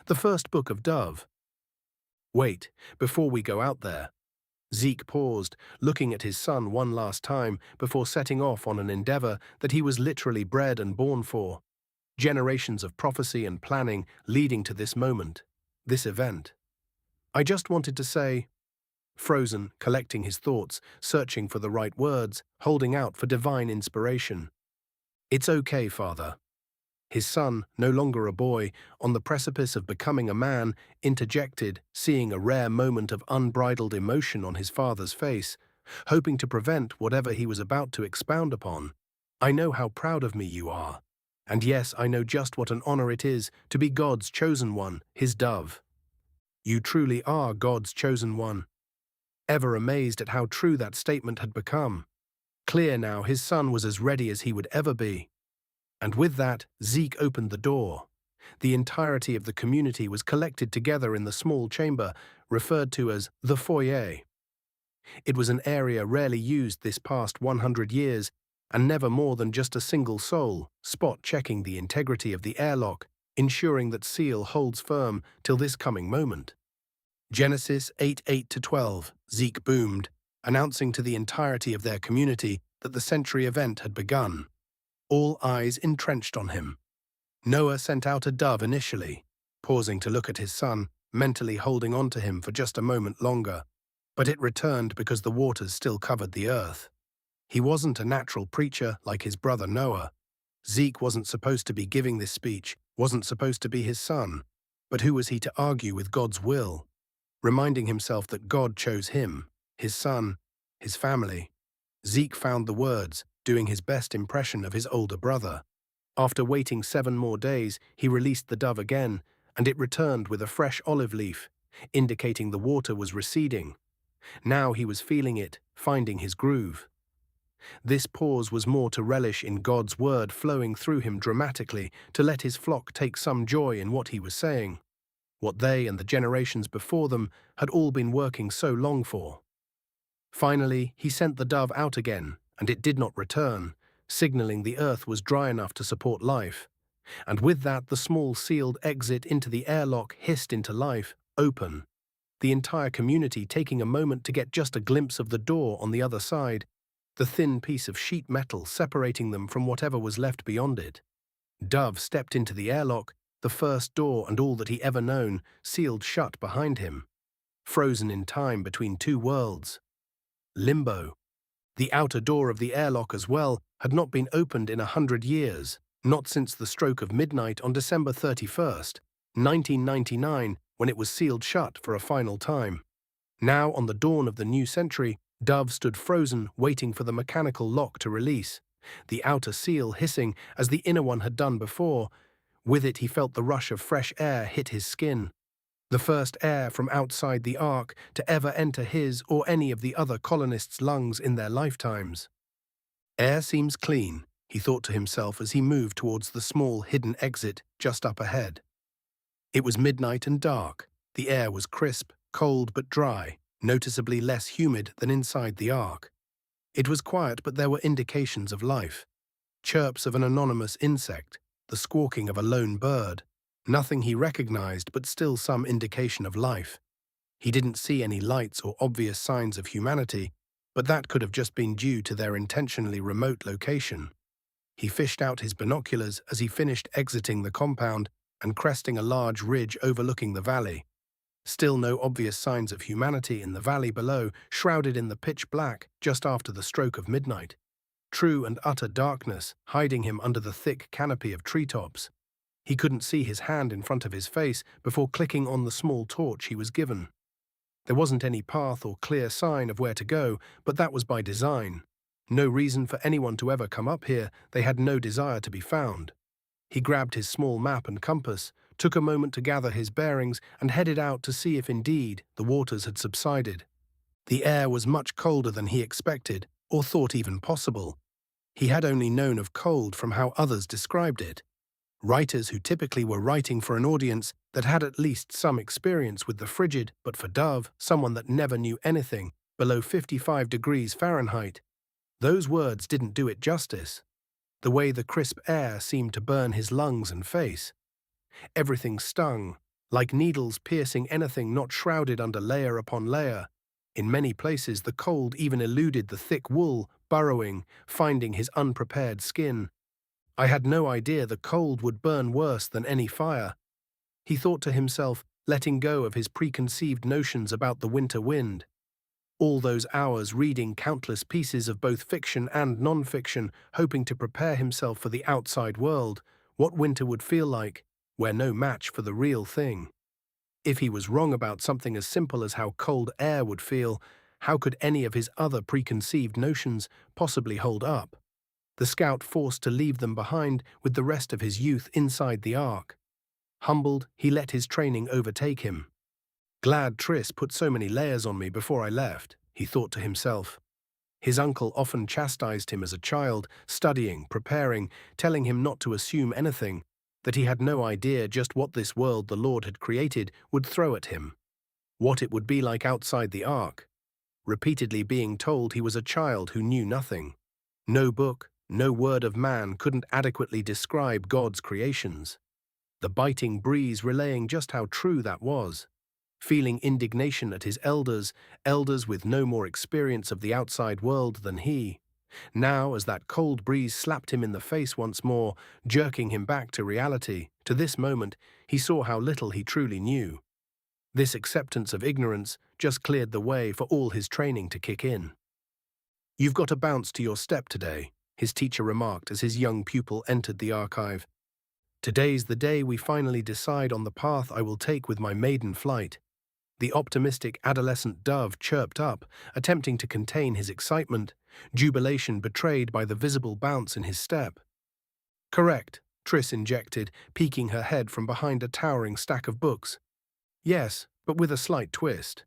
The first book of Dove. Wait, before we go out there. Zeke paused, looking at his son one last time before setting off on an endeavor that he was literally bred and born for. Generations of prophecy and planning leading to this moment, this event. I just wanted to say, frozen, collecting his thoughts, searching for the right words, holding out for divine inspiration. It's okay, Father. His son, no longer a boy, on the precipice of becoming a man, interjected, seeing a rare moment of unbridled emotion on his father's face, hoping to prevent whatever he was about to expound upon. I know how proud of me you are. And yes, I know just what an honor it is to be God's chosen one, his dove. You truly are God's chosen one. Ever amazed at how true that statement had become. Clear now his son was as ready as he would ever be. And with that, Zeke opened the door. The entirety of the community was collected together in the small chamber, referred to as the foyer. It was an area rarely used this past 100 years, and never more than just a single soul, spot-checking the integrity of the airlock, ensuring that seal holds firm till this coming moment. Genesis 8:8-12, Zeke boomed, announcing to the entirety of their community that the century event had begun. All eyes entrenched on him. Noah sent out a dove initially, pausing to look at his son, mentally holding on to him for just a moment longer. But it returned because the waters still covered the earth. He wasn't a natural preacher like his brother Noah. Zeke wasn't supposed to be giving this speech, wasn't supposed to be his son. But who was he to argue with God's will? Reminding himself that God chose him, his son, his family. Zeke found the words, doing his best impression of his older brother. After waiting 7 more days, he released the dove again, and it returned with a fresh olive leaf, indicating the water was receding. Now he was feeling it, finding his groove. This pause was more to relish in God's word flowing through him dramatically, to let his flock take some joy in what he was saying, what they and the generations before them had all been working so long for. Finally, he sent the dove out again, and it did not return, signaling the earth was dry enough to support life. And with that, the small sealed exit into the airlock hissed into life, open. The entire community taking a moment to get just a glimpse of the door on the other side, the thin piece of sheet metal separating them from whatever was left beyond it. Dove stepped into the airlock, the first door and all that he ever known, sealed shut behind him. Frozen in time between 2 worlds. Limbo. The outer door of the airlock as well had not been opened in 100 years, not since the stroke of midnight on December 31st, 1999, when it was sealed shut for a final time. Now, on the dawn of the new century, Dove stood frozen, waiting for the mechanical lock to release, the outer seal hissing as the inner one had done before. With it he felt the rush of fresh air hit his skin. The first air from outside the Ark to ever enter his or any of the other colonists' lungs in their lifetimes. Air seems clean, he thought to himself as he moved towards the small hidden exit just up ahead. It was midnight and dark. The air was crisp, cold but dry, noticeably less humid than inside the Ark. It was quiet, but there were indications of life. Chirps of an anonymous insect, the squawking of a lone bird. Nothing he recognized, but still some indication of life. He didn't see any lights or obvious signs of humanity, but that could have just been due to their intentionally remote location. He fished out his binoculars as he finished exiting the compound and cresting a large ridge overlooking the valley. Still no obvious signs of humanity in the valley below, shrouded in the pitch black just after the stroke of midnight. True and utter darkness, hiding him under the thick canopy of treetops. He couldn't see his hand in front of his face before clicking on the small torch he was given. There wasn't any path or clear sign of where to go, but that was by design. No reason for anyone to ever come up here, they had no desire to be found. He grabbed his small map and compass, took a moment to gather his bearings, and headed out to see if indeed the waters had subsided. The air was much colder than he expected, or thought even possible. He had only known of cold from how others described it. Writers who typically were writing for an audience that had at least some experience with the frigid, but for Dove, someone that never knew anything, below 55 degrees Fahrenheit. Those words didn't do it justice. The way the crisp air seemed to burn his lungs and face. Everything stung, like needles piercing anything not shrouded under layer upon layer. In many places, the cold even eluded the thick wool, burrowing, finding his unprepared skin. I had no idea the cold would burn worse than any fire. He thought to himself, letting go of his preconceived notions about the winter wind. All those hours reading countless pieces of both fiction and non-fiction, hoping to prepare himself for the outside world, what winter would feel like, where no match for the real thing. If he was wrong about something as simple as how cold air would feel, how could any of his other preconceived notions possibly hold up? The scout forced to leave them behind with the rest of his youth inside the ark. Humbled, he let his training overtake him. Glad Triss put so many layers on me before I left, he thought to himself. His uncle often chastised him as a child, studying, preparing, telling him not to assume anything, that he had no idea just what this world the Lord had created would throw at him, what it would be like outside the ark, repeatedly being told he was a child who knew nothing. No book, no word of man couldn't adequately describe God's creations. The biting breeze relaying just how true that was. Feeling indignation at his elders with no more experience of the outside world than he. Now, as that cold breeze slapped him in the face once more, jerking him back to reality, to this moment, he saw how little he truly knew. This acceptance of ignorance just cleared the way for all his training to kick in. "You've got a bounce to your step today," his teacher remarked as his young pupil entered the archive. "Today's the day we finally decide on the path I will take with my maiden flight." The optimistic adolescent Dove chirped up, attempting to contain his excitement, jubilation betrayed by the visible bounce in his step. "Correct," Triss injected, peeking her head from behind a towering stack of books. "Yes, but with a slight twist."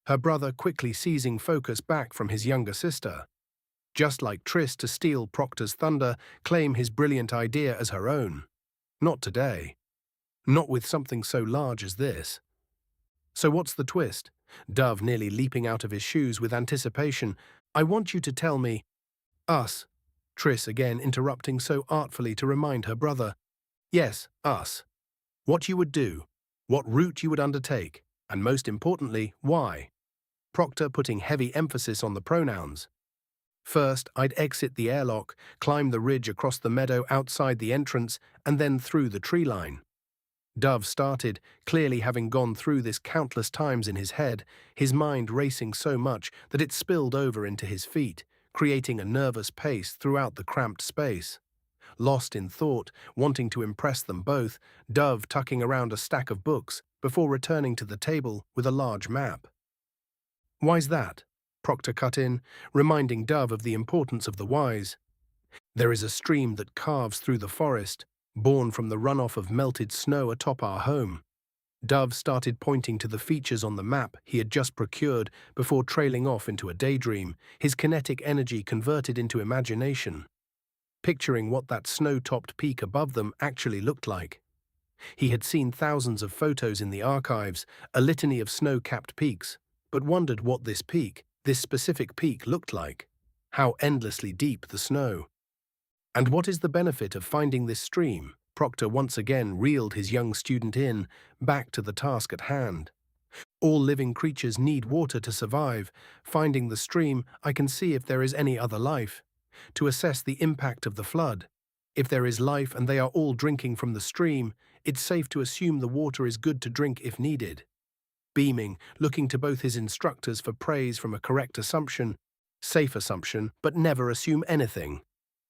Her brother quickly seizing focus back from his younger sister. Just like Triss to steal Proctor's thunder, claim his brilliant idea as her own. Not today. Not with something so large as this. "So what's the twist?" Dove nearly leaping out of his shoes with anticipation. "I want you to tell me—" "Us," Triss again interrupting so artfully to remind her brother. "Yes, us. What you would do, what route you would undertake, and most importantly, why." Proctor putting heavy emphasis on the pronouns. "First, I'd exit the airlock, climb the ridge across the meadow outside the entrance, and then through the tree line." Dove started, clearly having gone through this countless times in his head, his mind racing so much that it spilled over into his feet, creating a nervous pace throughout the cramped space. Lost in thought, wanting to impress them both, Dove tucking around a stack of books before returning to the table with a large map. "Why's that?" Proctor cut in, reminding Dove of the importance of the whys. "There is a stream that carves through the forest, born from the runoff of melted snow atop our home." Dove started pointing to the features on the map he had just procured before trailing off into a daydream, his kinetic energy converted into imagination, picturing what that snow-topped peak above them actually looked like. He had seen thousands of photos in the archives, a litany of snow-capped peaks, but wondered what this specific peak looked like, how endlessly deep the snow. "And what is the benefit of finding this stream?" Proctor once again reeled his young student in, back to the task at hand. "All living creatures need water to survive. Finding the stream, I can see if there is any other life. To assess the impact of the flood. If there is life and they are all drinking from the stream, it's safe to assume the water is good to drink if needed." Beaming, looking to both his instructors for praise from a correct assumption, safe assumption, but never assume anything.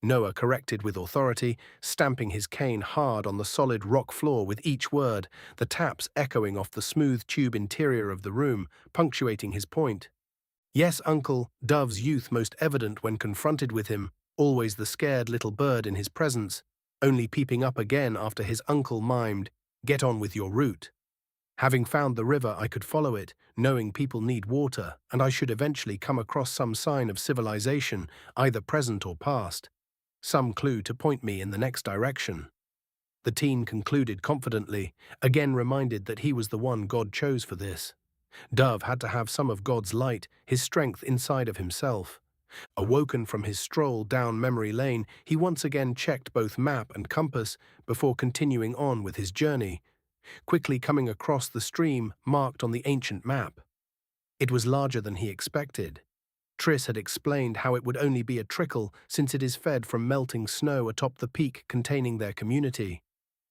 Noah corrected with authority, stamping his cane hard on the solid rock floor with each word, the taps echoing off the smooth tube interior of the room, punctuating his point. "Yes, uncle," Dove's youth most evident when confronted with him, always the scared little bird in his presence, only peeping up again after his uncle mimed, "Get on with your route." Having found the river, I could follow it, knowing people need water, and I should eventually come across some sign of civilization, either present or past. Some clue to point me in the next direction. The teen concluded confidently, again reminded that he was the one God chose for this. Dove had to have some of God's light, his strength inside of himself. Awoken from his stroll down memory lane, he once again checked both map and compass before continuing on with his journey, quickly coming across the stream marked on the ancient map. It was larger than he expected. Triss had explained how it would only be a trickle since it is fed from melting snow atop the peak containing their community.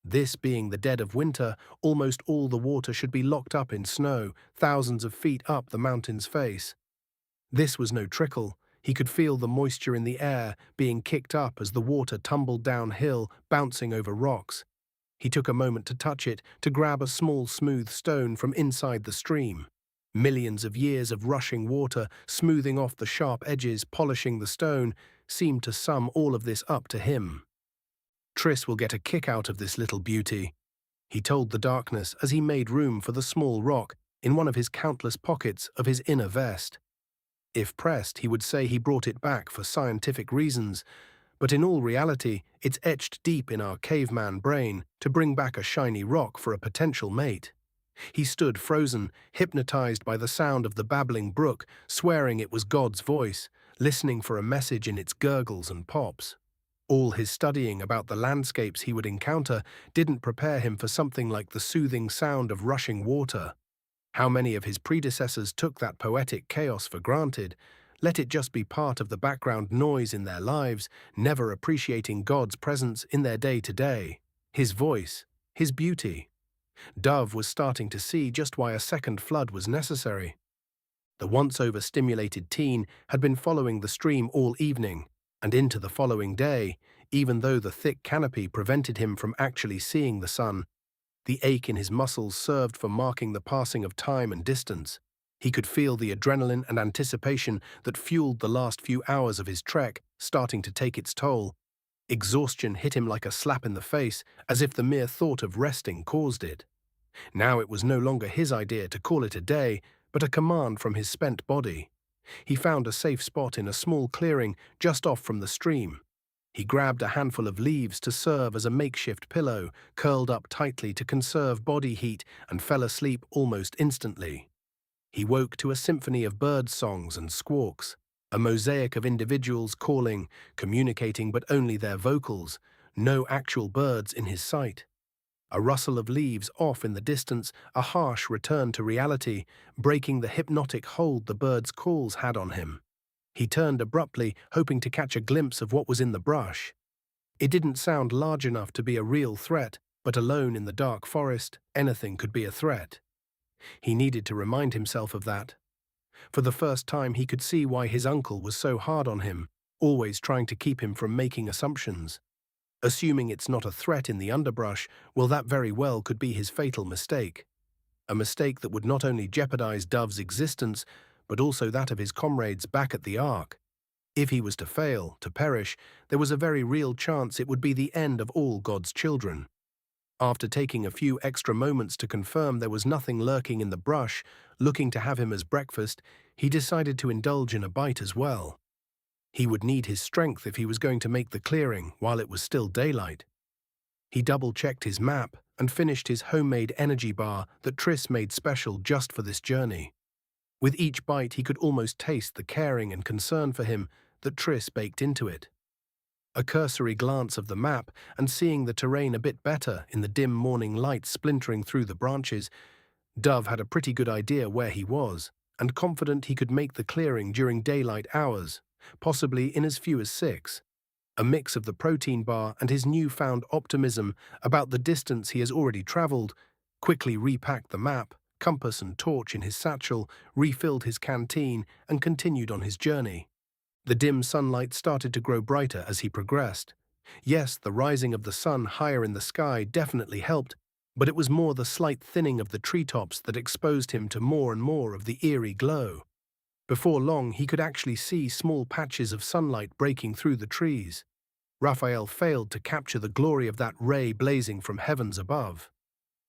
This being the dead of winter, almost all the water should be locked up in snow, thousands of feet up the mountain's face. This was no trickle. He could feel the moisture in the air being kicked up as the water tumbled downhill, bouncing over rocks. He took a moment to touch it, to grab a small smooth stone from inside the stream. Millions of years of rushing water, smoothing off the sharp edges, polishing the stone, seemed to sum all of this up to him. Triss will get a kick out of this little beauty, he told the darkness as he made room for the small rock in one of his countless pockets of his inner vest. If pressed, he would say he brought it back for scientific reasons, but in all reality, it's etched deep in our caveman brain to bring back a shiny rock for a potential mate. He stood frozen, hypnotized by the sound of the babbling brook, swearing it was God's voice, listening for a message in its gurgles and pops. All his studying about the landscapes he would encounter didn't prepare him for something like the soothing sound of rushing water. How many of his predecessors took that poetic chaos for granted, let it just be part of the background noise in their lives, never appreciating God's presence in their day-to-day, his voice, his beauty. Dove was starting to see just why a second flood was necessary. The once overstimulated teen had been following the stream all evening and into the following day, even though the thick canopy prevented him from actually seeing the sun. The ache in his muscles served for marking the passing of time and distance. He could feel the adrenaline and anticipation that fueled the last few hours of his trek starting to take its toll. Exhaustion hit him like a slap in the face, as if the mere thought of resting caused it. Now it was no longer his idea to call it a day, but a command from his spent body. He found a safe spot in a small clearing just off from the stream. He grabbed a handful of leaves to serve as a makeshift pillow, curled up tightly to conserve body heat, and fell asleep almost instantly. He woke to a symphony of bird songs and squawks, a mosaic of individuals calling, communicating but only their vocals, no actual birds in his sight. A rustle of leaves off in the distance, a harsh return to reality, breaking the hypnotic hold the birds' calls had on him. He turned abruptly, hoping to catch a glimpse of what was in the brush. It didn't sound large enough to be a real threat, but alone in the dark forest, anything could be a threat. He needed to remind himself of that. For the first time he could see why his uncle was so hard on him, always trying to keep him from making assumptions. Assuming it's not a threat in the underbrush, well, that very well could be his fatal mistake. A mistake that would not only jeopardize Dove's existence, but also that of his comrades back at the Ark. If he was to fail, to perish, there was a very real chance it would be the end of all God's children. After taking a few extra moments to confirm there was nothing lurking in the brush, looking to have him as breakfast, he decided to indulge in a bite as well. He would need his strength if he was going to make the clearing while it was still daylight. He double-checked his map and finished his homemade energy bar that Triss made special just for this journey. With each bite he could almost taste the caring and concern for him that Triss baked into it. A cursory glance of the map and seeing the terrain a bit better in the dim morning light splintering through the branches, Dove had a pretty good idea where he was, and confident he could make the clearing during daylight hours, possibly in as few as 6. A mix of the protein bar and his newfound optimism about the distance he has already traveled, quickly repacked the map, compass and torch in his satchel, refilled his canteen, and continued on his journey. The dim sunlight started to grow brighter as he progressed. Yes, the rising of the sun higher in the sky definitely helped, but it was more the slight thinning of the treetops that exposed him to more and more of the eerie glow. Before long, he could actually see small patches of sunlight breaking through the trees. Raphael failed to capture the glory of that ray blazing from heavens above.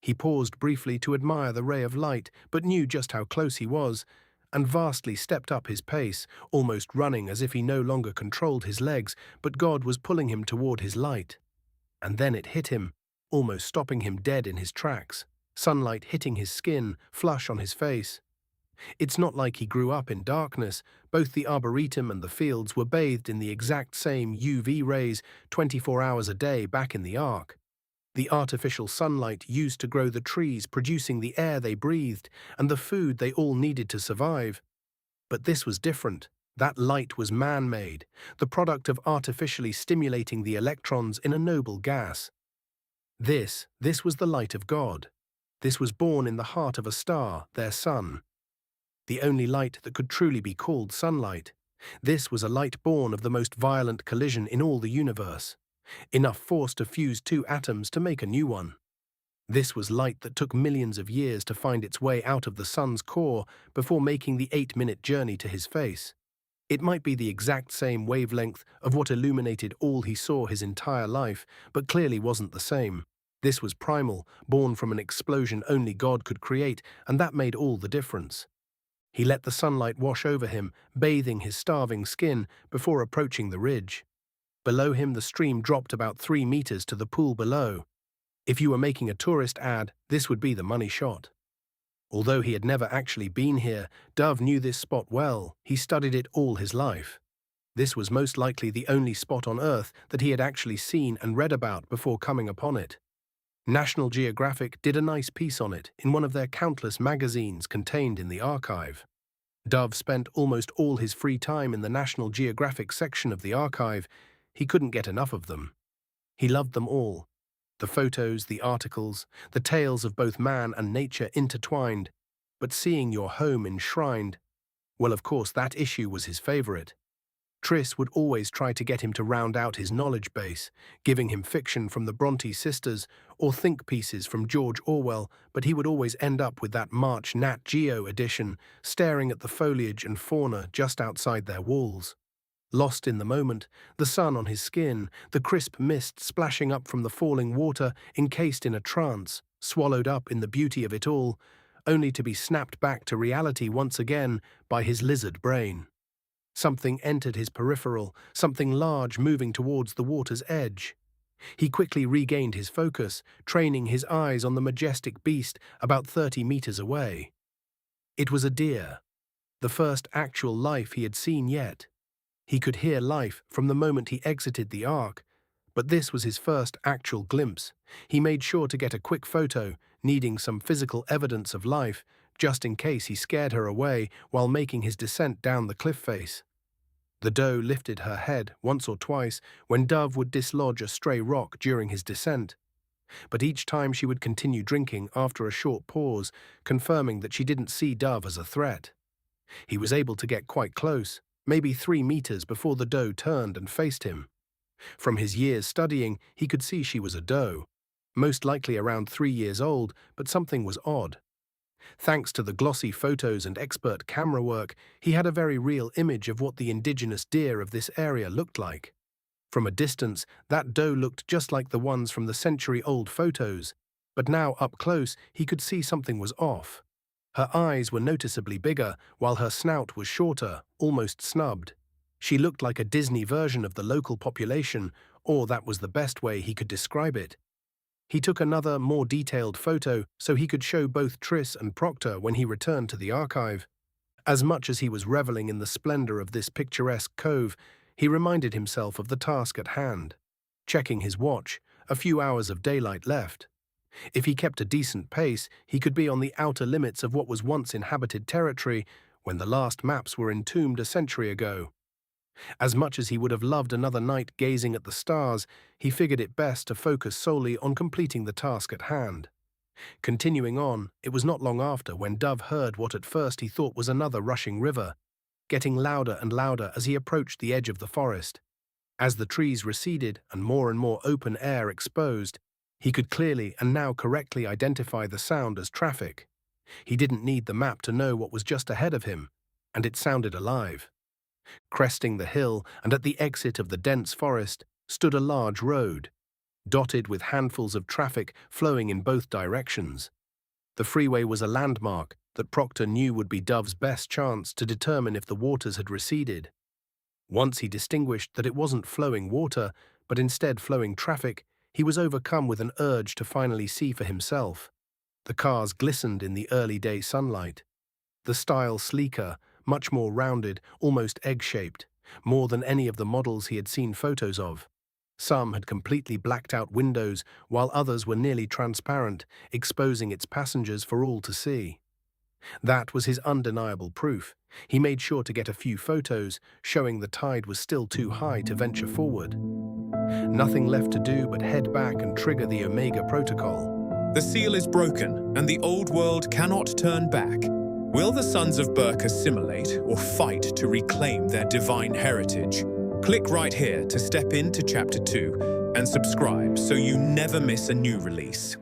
He paused briefly to admire the ray of light, but knew just how close he was, and vastly stepped up his pace, almost running as if he no longer controlled his legs, but God was pulling him toward his light. And then it hit him, almost stopping him dead in his tracks, sunlight hitting his skin, flush on his face. It's not like he grew up in darkness. Both the arboretum and the fields were bathed in the exact same UV rays 24 hours a day back in the Ark. the artificial sunlight used to grow the trees, producing the air they breathed and the food they all needed to survive. But this was different. That light was man-made, the product of artificially stimulating the electrons in a noble gas. This was the light of God. This was born in the heart of a star, their sun. The only light that could truly be called sunlight. This was a light born of the most violent collision in all the universe. Enough force to fuse two atoms to make a new one. This was light that took millions of years to find its way out of the sun's core before making the 8-minute journey to his face. It might be the exact same wavelength of what illuminated all he saw his entire life, but clearly wasn't the same. This was primal, born from an explosion only God could create, and that made all the difference. He let the sunlight wash over him, bathing his starving skin before approaching the ridge. Below him, the stream dropped about 3 meters to the pool below. If you were making a tourist ad, this would be the money shot. Although he had never actually been here, Dove knew this spot well. He studied it all his life. This was most likely the only spot on Earth that he had actually seen and read about before coming upon it. National Geographic did a nice piece on it in one of their countless magazines contained in the archive. Dove spent almost all his free time in the National Geographic section of the archive. He couldn't get enough of them. He loved them all. The photos, the articles, the tales of both man and nature intertwined, but seeing your home enshrined, well, of course, that issue was his favorite. Triss would always try to get him to round out his knowledge base, giving him fiction from the Bronte sisters or think pieces from George Orwell, but he would always end up with that March Nat Geo edition, staring at the foliage and fauna just outside their walls. Lost in the moment, the sun on his skin, the crisp mist splashing up from the falling water, encased in a trance, swallowed up in the beauty of it all, only to be snapped back to reality once again by his lizard brain. Something entered his peripheral, something large moving towards the water's edge. He quickly regained his focus, training his eyes on the majestic beast about 30 meters away. It was a deer, the first actual life he had seen yet. He could hear life from the moment he exited the ark, but this was his first actual glimpse. He made sure to get a quick photo, needing some physical evidence of life, just in case he scared her away while making his descent down the cliff face. The doe lifted her head once or twice when Dove would dislodge a stray rock during his descent, but each time she would continue drinking after a short pause, confirming that she didn't see Dove as a threat. He was able to get quite close, maybe 3 meters before the doe turned and faced him. From his years studying, he could see she was a doe, most likely around 3 years old, but something was odd. Thanks to the glossy photos and expert camera work, he had a very real image of what the indigenous deer of this area looked like. From a distance, that doe looked just like the ones from the century-old photos, but now up close he could see something was off. Her eyes were noticeably bigger, while her snout was shorter, almost snubbed. She looked like a Disney version of the local population, or that was the best way he could describe it. He took another, more detailed photo so he could show both Triss and Proctor when he returned to the archive. As much as he was reveling in the splendor of this picturesque cove, he reminded himself of the task at hand. Checking his watch, a few hours of daylight left. If he kept a decent pace, he could be on the outer limits of what was once inhabited territory when the last maps were entombed a century ago. As much as he would have loved another night gazing at the stars, he figured it best to focus solely on completing the task at hand. Continuing on, it was not long after when Dove heard what at first he thought was another rushing river, getting louder and louder as he approached the edge of the forest. As the trees receded and more open air exposed, he could clearly and now correctly identify the sound as traffic. He didn't need the map to know what was just ahead of him, and it sounded alive. Cresting the hill and at the exit of the dense forest stood a large road, dotted with handfuls of traffic flowing in both directions. The freeway was a landmark that Proctor knew would be Dove's best chance to determine if the waters had receded. Once he distinguished that it wasn't flowing water, but instead flowing traffic, he was overcome with an urge to finally see for himself. The cars glistened in the early day sunlight. The style sleeker, much more rounded, almost egg-shaped, more than any of the models he had seen photos of. Some had completely blacked out windows, while others were nearly transparent, exposing its passengers for all to see. That was his undeniable proof. He made sure to get a few photos, showing the tide was still too high to venture forward. Nothing left to do but head back and trigger the Omega Protocol. The seal is broken, and the old world cannot turn back. Will the sons of Birk assimilate or fight to reclaim their divine heritage? Click right here to step into Chapter 2 and subscribe so you never miss a new release.